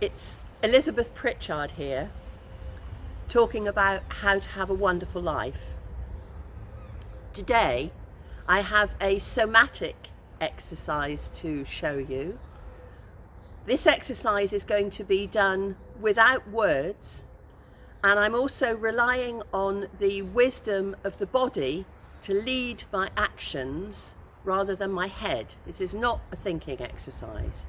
It's Elizabeth Pritchard here, talking about how to have a wonderful life. Today I have a somatic exercise to show you. This exercise is going to be done without words, and I'm also relying on the wisdom of the body to lead my actions rather than my head. This is not a thinking exercise.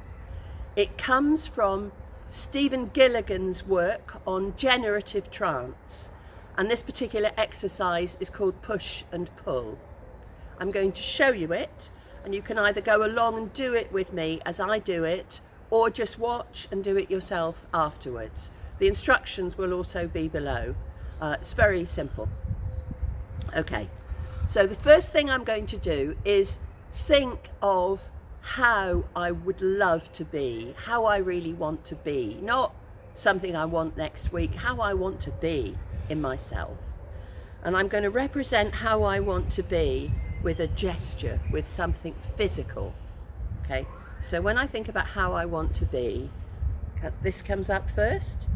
It comes from Stephen Gilligan's work on generative trance, and this particular exercise is called push and pull. I'm going to show you it, and you can either go along and do it with me as I do it, or just watch and do it yourself afterwards. The instructions will also be below. It's very simple. Okay, so the first thing I'm going to do is think of how I would love to be, how I really want to be, not something I want next week, how I want to be in myself. And I'm going to represent how I want to be with a gesture, with something physical. Okay, so when I think about how I want to be, this comes up first,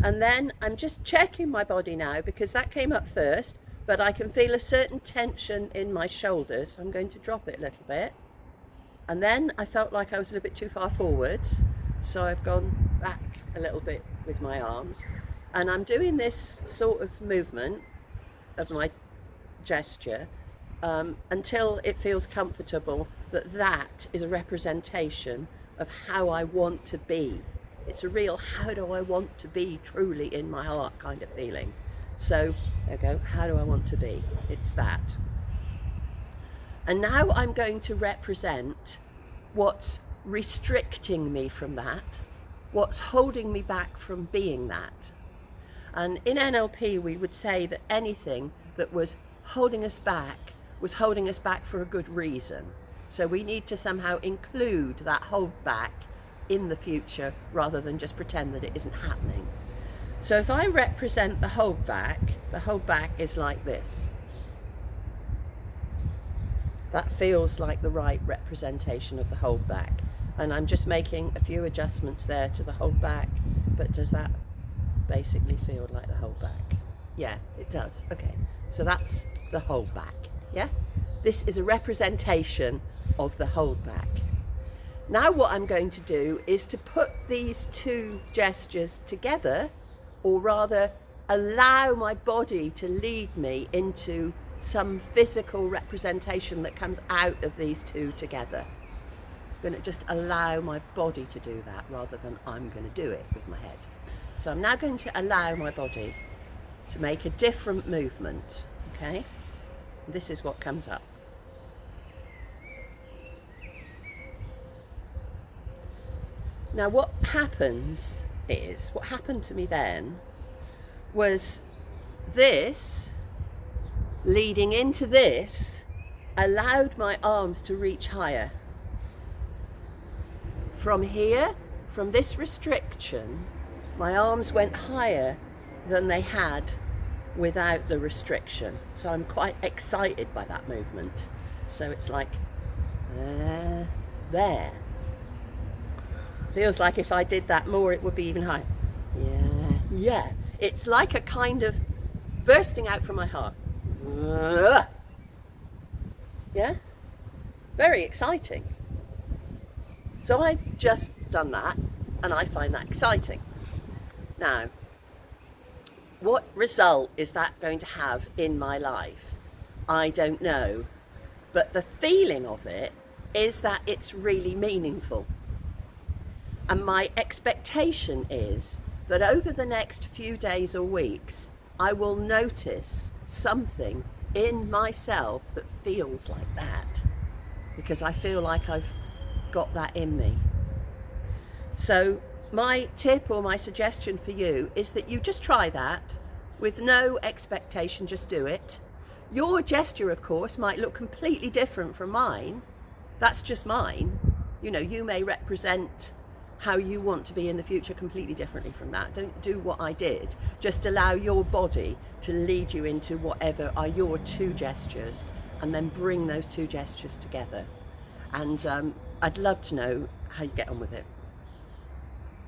and then I'm just checking my body now because that came up first, but I can feel a certain tension in my shoulders, so I'm going to drop it a little bit. And then I felt like I was a little bit too far forwards, so I've gone back a little bit with my arms. And I'm doing this sort of movement of my gesture until it feels comfortable that that is a representation of how I want to be. It's a real how do I want to be truly in my heart kind of feeling. So there we go, how do I want to be? It's that. And now I'm going to represent what's restricting me from that, what's holding me back from being that. And in NLP, we would say that anything that was holding us back for a good reason. So we need to somehow include that hold back in the future rather than just pretend that it isn't happening. So if I represent the hold back is like this. That feels like the right representation of the hold back. And I'm just making a few adjustments there to the hold back, but does that basically feel like the hold back? Yeah, it does. Okay, so that's the hold back, yeah? This is a representation of the hold back. Now what I'm going to do is to put these two gestures together, or rather allow my body to lead me into some physical representation that comes out of these two together. I'm going to just allow my body to do that rather than I'm going to do it with my head. So I'm now going to allow my body to make a different movement, okay? This is what comes up. Now what happened to me then was this leading into this allowed my arms to reach higher. From here, from this restriction, my arms went higher than they had without the restriction. So I'm quite excited by that movement. So it's like, there. Feels like if I did that more, it would be even higher. Yeah. It's like a kind of bursting out from my heart. Yeah, very exciting. So I've just done that and I find that exciting. Now, what result is that going to have in my life? I don't know, but the feeling of it is that it's really meaningful. And my expectation is that over the next few days or weeks, I will notice something in myself that feels like that, because I feel like I've got that in me. So my tip or my suggestion for you is that you just try that with no expectation, just do it. Your gesture, of course, might look completely different from mine. That's just mine. You know, you may represent how you want to be in the future completely differently from that. Don't do what I did. Just allow your body to lead you into whatever are your two gestures, and then bring those two gestures together. And I'd love to know how you get on with it.